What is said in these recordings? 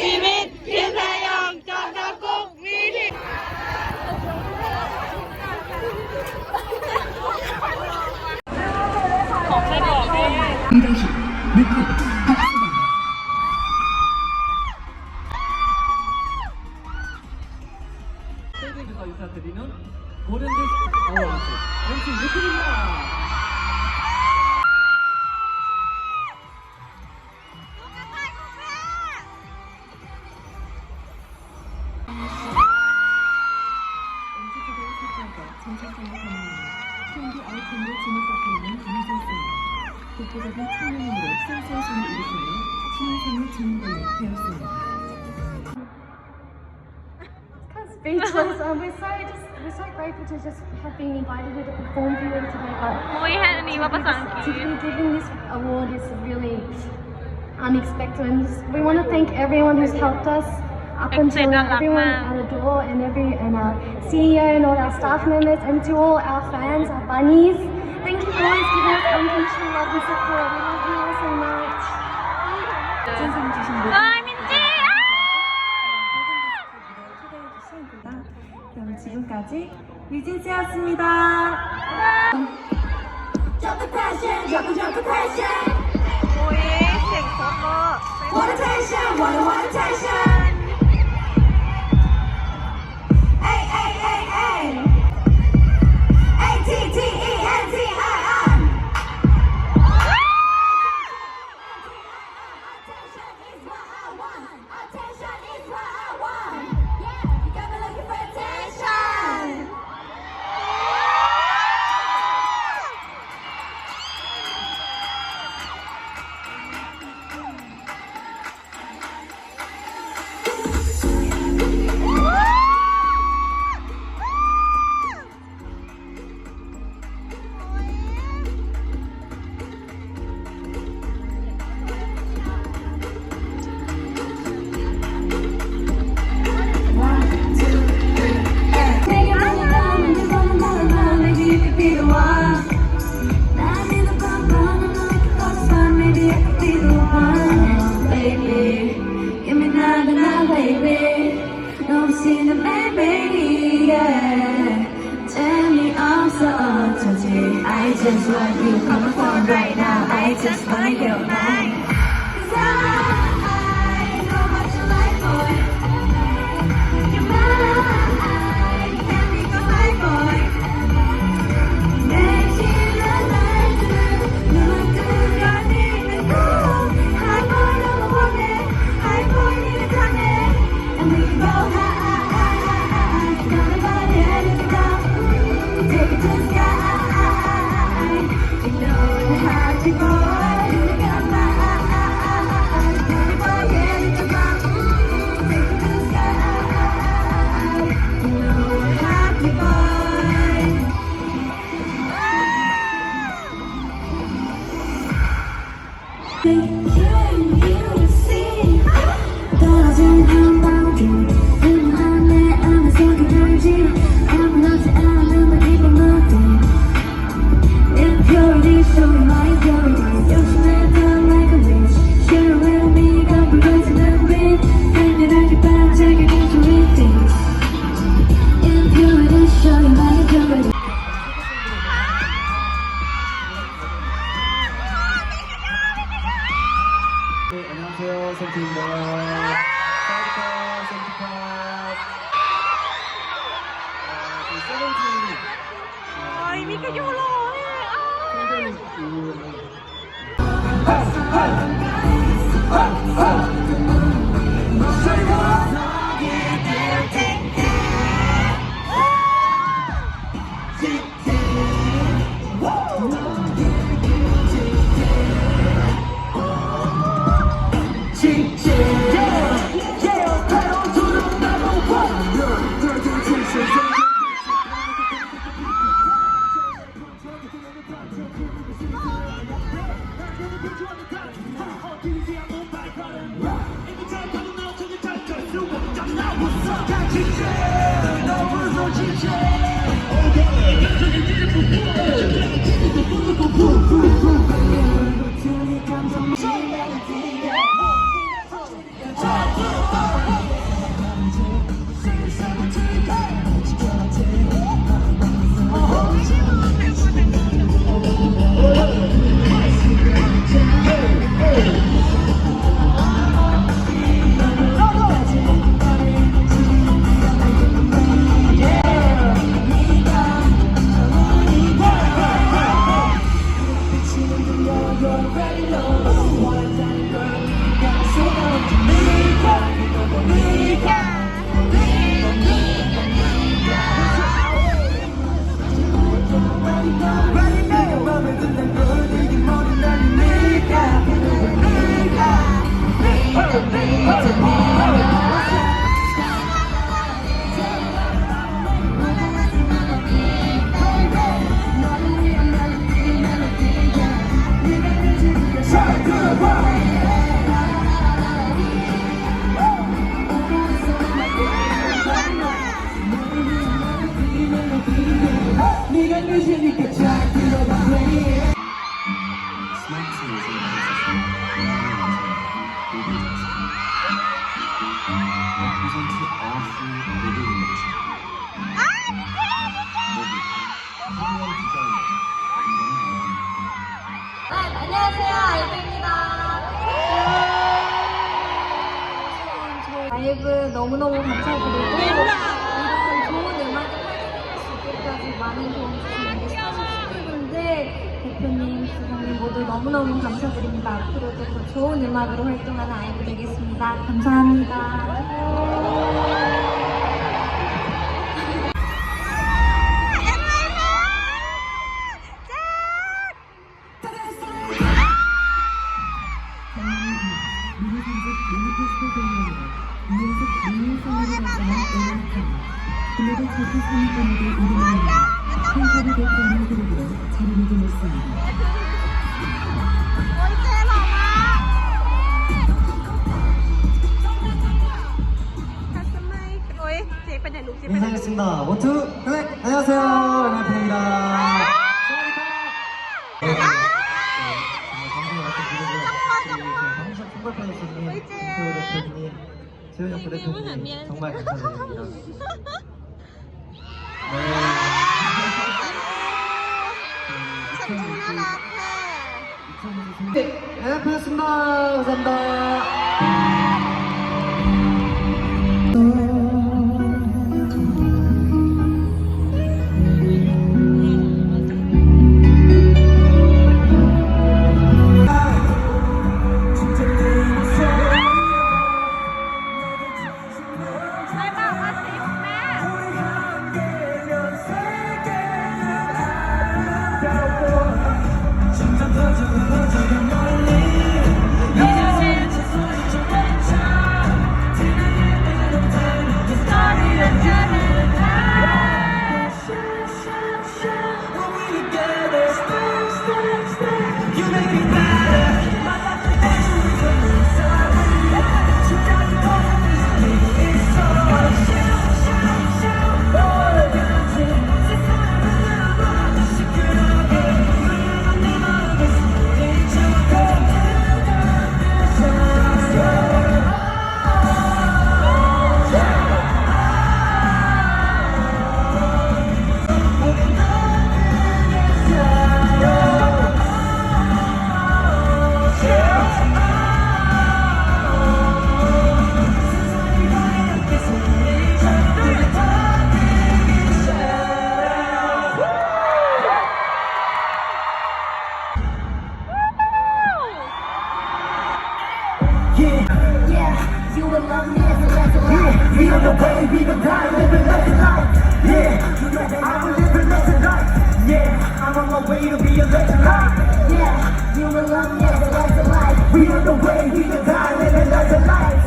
ชีวิตเพียงแค่ยองจอมทัพกุ๊กมีที่ 스테이지에서 인사드리는 골든디스크 어워즈 MC 유키입니다. 독보적인 청년으로 센세이션을 일으키며 신인상을 주인공을 배웠습니다. Speechless. We're so grateful to just have been invited here to perform for you today. But มุ้ยให้อันนี้มาภาษาอังกฤษ to be giving this award is really unexpected. And we want to thank everyone who's helped us up until everyone at the door and our CEO and all our staff members, and to all our fans, our bunnies. Thank you for always giving us unconditional love and support. We love you all so much. 상 주신 모든 เอ้ยมินจี้อ่ะ 초대해주신 그럼 지금까지 유진씨였습니다. Jump the passion, jump the passion. มุ้ยเสียงโคตรเวอร์ Want attention, want attention. Ay, ay, ay, ay. ATTENTION. Attention is what I want. Attention is what I want. Yeah, you got me looking for attention. I just want you coming from right now. I just wanna go night. 'Cause I know what you like, boy. You're mine, can't be so high, boy. 내 지나가는 눈뜨가 니는 또 high boy 너무 원해. High boy 니는 강해. And we can go high. Gonna find it in the dark. Take it to the sky. You know how to go. You got my eyes. Pretty boy, yeah, you can rock. Take it to the sky. You know how to go. Can you see? 떨어진 한 방울 음한 내 안에 속에 들지 아무렇지 않은 날 기분 못해 Impurity, show me my impurity 욕심내다 like a witch Share with me, compromising with 생일을 반짝이는 sweet things Impurity, show me my impurity 네, 안녕하세요. 센트입니다. 사이드카, 센트카. 저희 세븐틴. โอ้ยมีกระยูโรเลยอ่ะ Yeah. 내가 맘에 든다고 되게 모든 날 네가 네가 늦으니까 잘 들어봐 baby. 스마트 예술에서 리프레젠트 아시 모델 이미지 프리미엄 디자이너 안녕하세요, 아이브입니다. 라이브 너무너무 감사드리고 이런 좋은 음악을 활동할 수 있게까지 많은 도움 주신 우리 스타쉽분들 대표님, 부장님 모두 너무너무 감사드립니다. 앞으로도 더 좋은 음악으로 활동하는 아이브 되겠습니다. 감사합니다. 글로벌 차트 상위권에도 이름을 팬카드 대표하는 그룹으로 자리를 지냈습니다. 인사하겠습니다. 원투 네 안녕하세요 MRP입니다. 방송 총괄편집님 김태호 대표님 최현혁 부대표님 정말 감사드립니다. 네, 반갑습니다. 감사합니다. We on the way, we gon' die, living lesson life. Yeah, I'm living lesson life. Yeah, I'm on my way to be a lesson life. Yeah, you will love me as a lesson life. We on the way, we gon' die, living lesson life.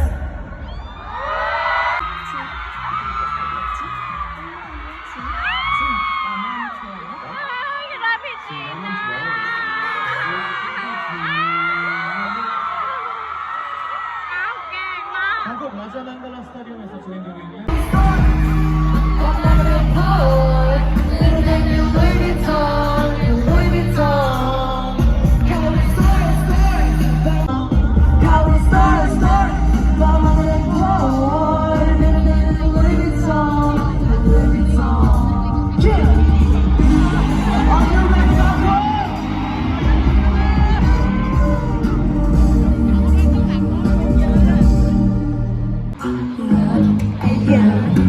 한국 라자망갈라 스타디움에서 진행되고 있는 Yeah.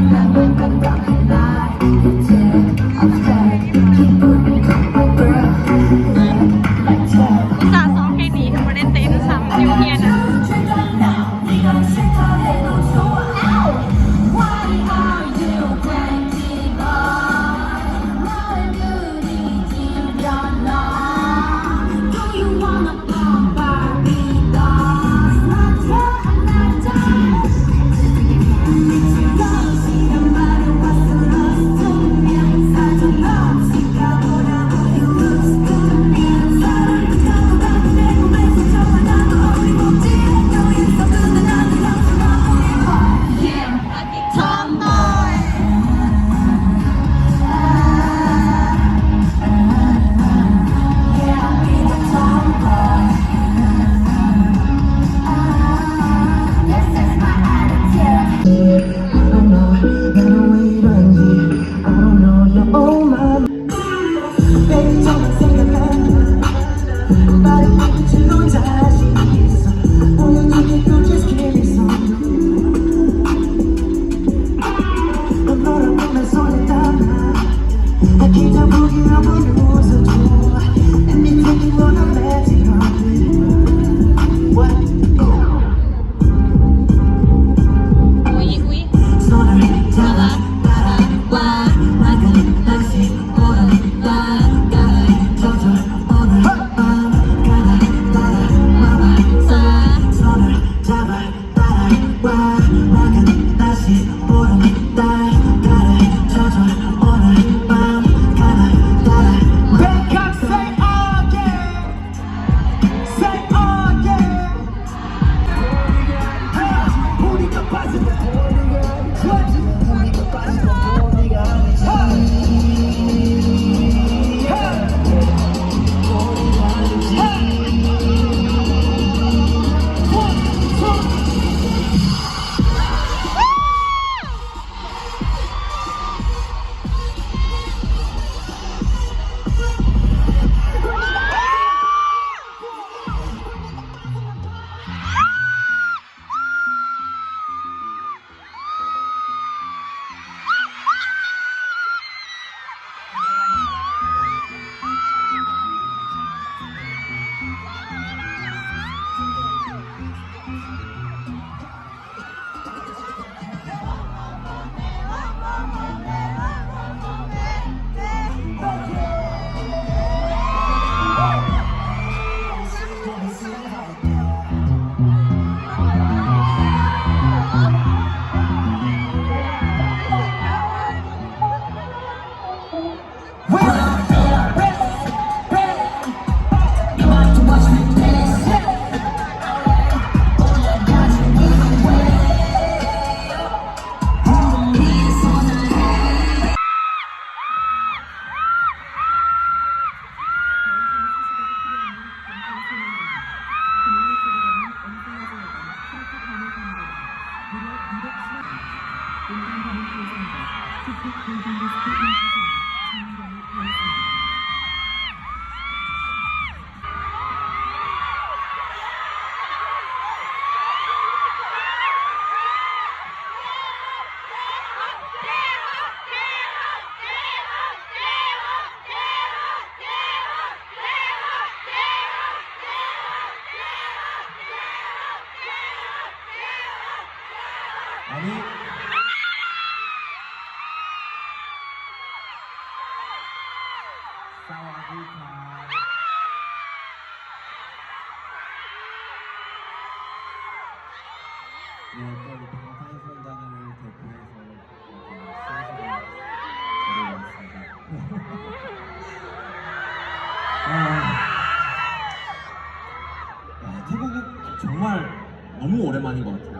너무 오랜만인 것 같아요.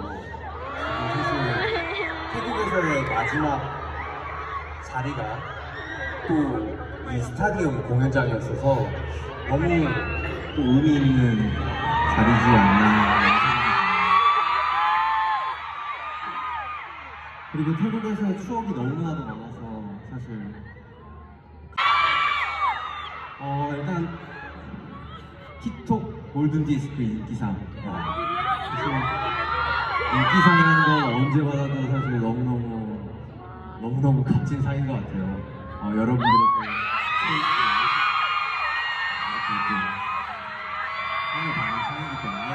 사실 태국에서의 마지막 자리가 또 이 스타디움 공연장이었어서 너무 또 의미 있는 자리지 않나. 그리고 태국에서의 추억이 너무나도 많아서 사실 일단 틱톡 골든디스크 인기상 사실 인기상이라는 건 언제 받아도 사실 너무너무 값진 상인 것 같아요. 여러분들의 이렇게 상을 받는 상이기 때문에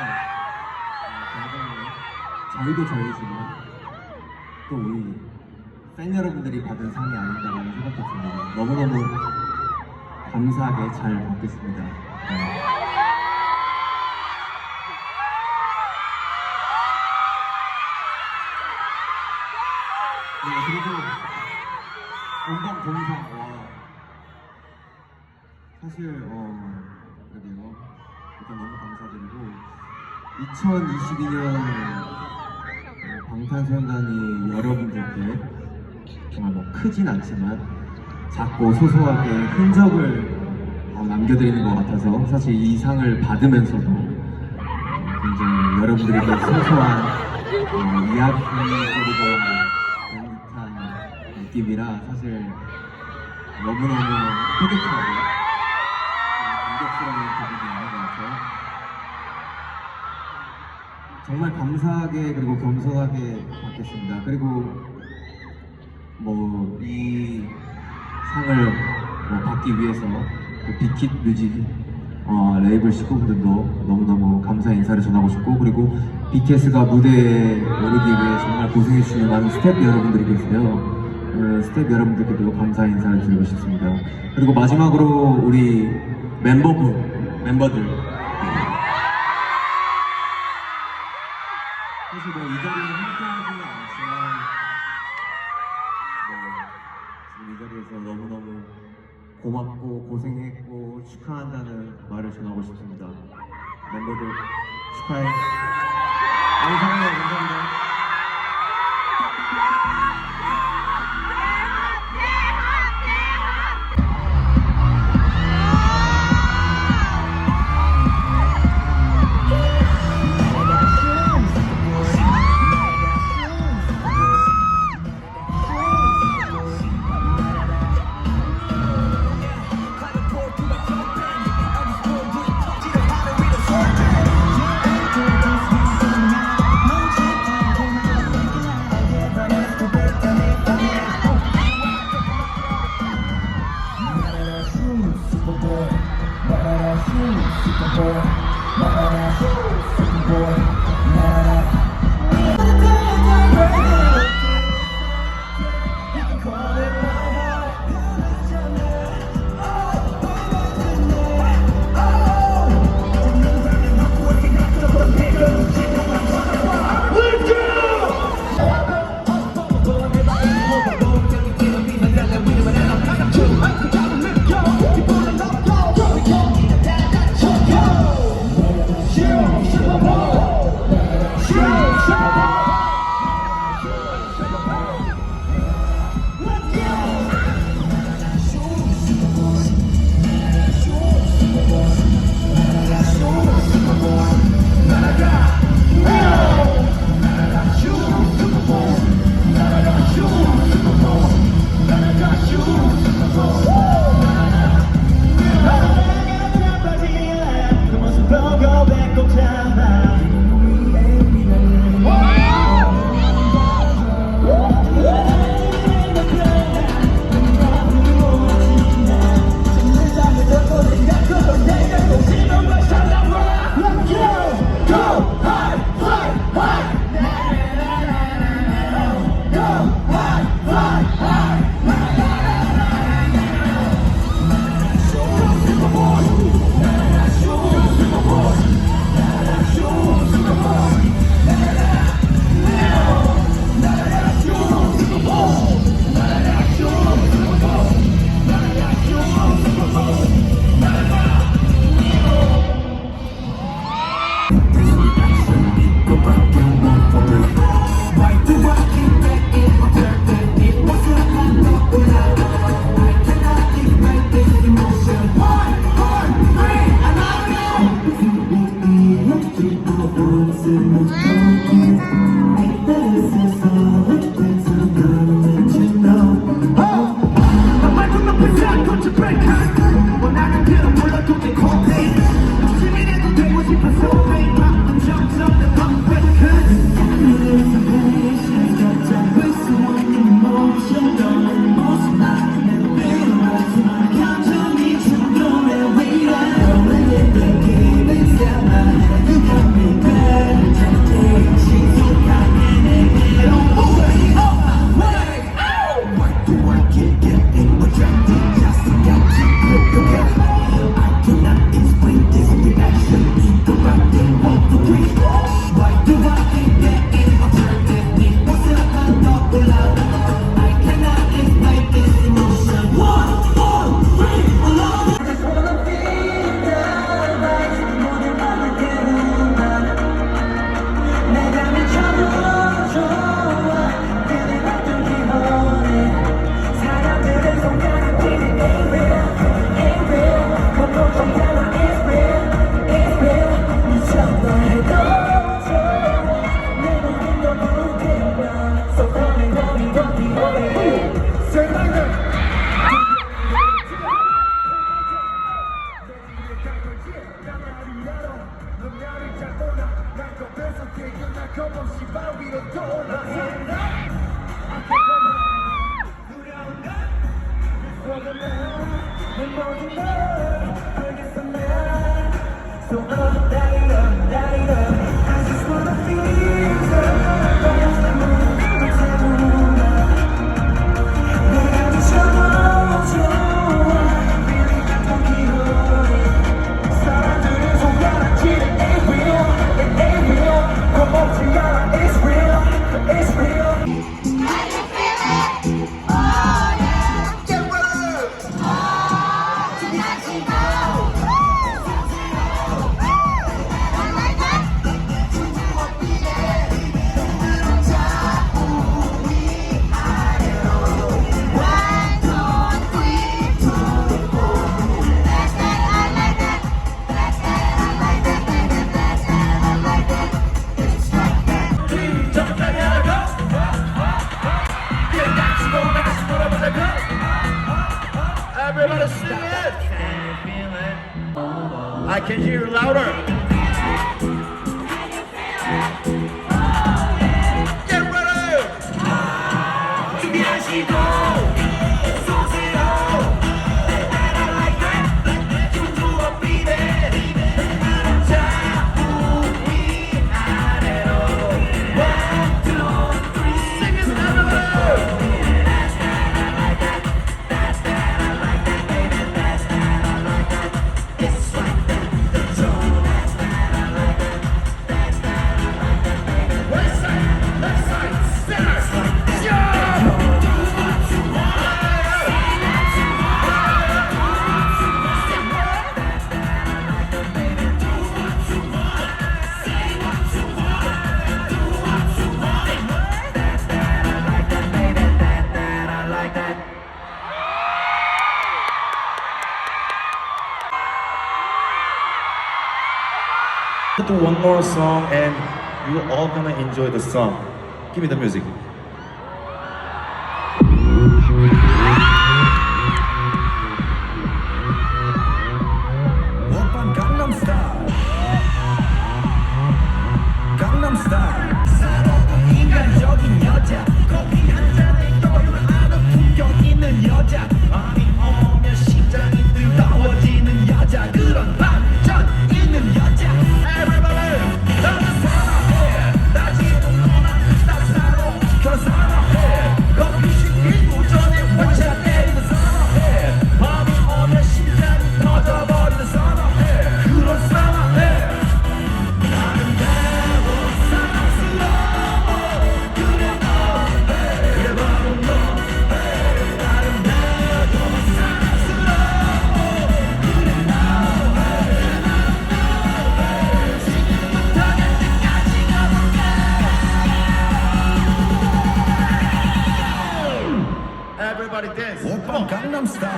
굉장히 저희도 저희지만 또 우리 팬 여러분들이 받은 상이 아닌가라는 생각도 듭니다. 너무너무 감사하게 잘 받겠습니다. 그리고 온방 동상 사실 그래요. 일단 너무 감사드리고 2022년 방탄소년단이 여러분들께 정말 뭐 크진 않지만 작고 소소하게 흔적을 남겨드리는 것 같아서 사실 이 상을 받으면서도 굉장히 여러분들에게 소소한 이야기거리가 된 듯한 느낌이라 사실 너무너무 뿌듯하고 감격스러운 기분이 있는 것 같아요. 정말 감사하게 그리고 겸손하게 받겠습니다. 그리고 뭐 이 상을 받기 위해서 빅킷 뮤직 레이블 식구분들도 너무너무 감사 인사를 전하고 싶고, 그리고 BTS가 무대에 오르기 위해 정말 고생해주시는 많은 스태프 여러분들이 계세요. 스태프 여러분들께도 감사 인사를 드리고 싶습니다. 그리고 마지막으로 우리 멤버들 사실 뭐 이 자리에 함께하지는 않지만 지금 이 자리에서 너무너무 고맙고 고생했고 축하한다는 말을 전하고 싶습니다. 멤버들 축하해. 감사해요. 감사합니다. 겁없이 바로 위로 돌아 내 모든 걸 알겠어 난 So up, light up, light up I just wanna feel 내가 미쳐도 좋아 Really don't 사람들은 속아지는 It's real, it's real 겁먹지 마라 It's real, it's real Everybody sing it! Can you feel it? I can hear you louder. Get ready! 준비하시고 쏘세요. I like that. 춤추어 beat it. 자, 우리 아래로. 1, 2, 3, sing it everybody! Do one more song and you all gonna enjoy the song. Give me the music. 오빤 강남스타일 강남스타일 인간적인 여자 커피 한 잔에 여유를 아는 품격 있는 여자 밤이 오면 심장이 뜨거워지는 여자 그런 반전 있는 여자 Everybody 나는 사랑해 나 지금 너만 나 사랑 더 사랑해 커피 시키고 전에 환차 때리는 사랑해 밤이 오면 심장이 터져버리는 사랑해 그런 사랑해 아름다워 사랑스러워 그래 너 그래 바로 너 아름다워 사랑스러워 그래 너 지금부터 갈 때까지 가볼까 Everybody dance. 오빤 강남스타일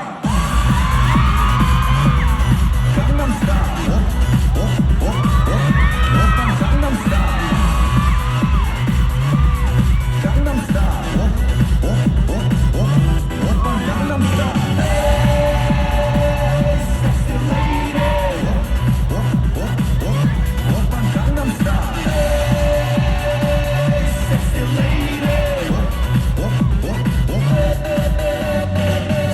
강남스타일 오빤 강남스타일 강남스타일 오빤 강남스타일 Sexy lady 오빤 강남스타일 Sexy lady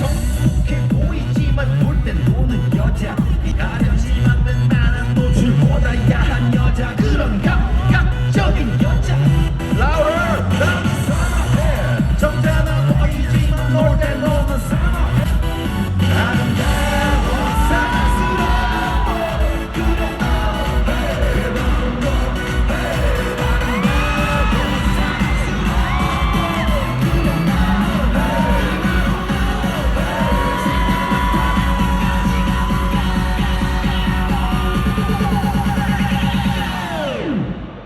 성숙해 보이지만 볼 땐 노는 여자 가려지만 나는 노출보다 야한 여자 그런 감각적인 여자 Louder! 난 사랑해 점잖아 보이지만 놀 땐 너는 사랑해 아름다워 사랑스러워 그래 너 그래 바로 너 아름다워 사랑스러워 그래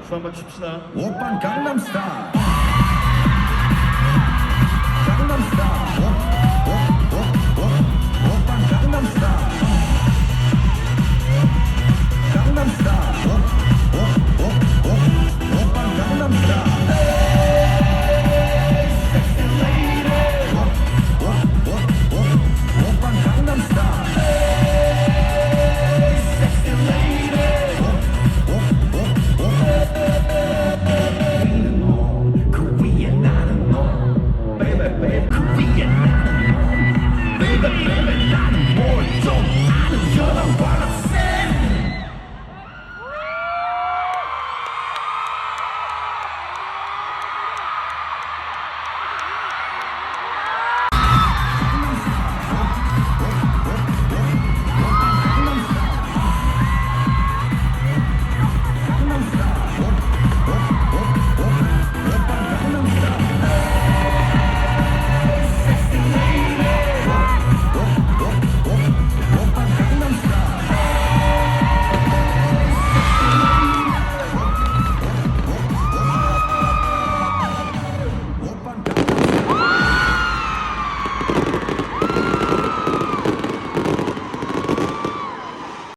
춤 한번 춥시다. 오빤 강남스타일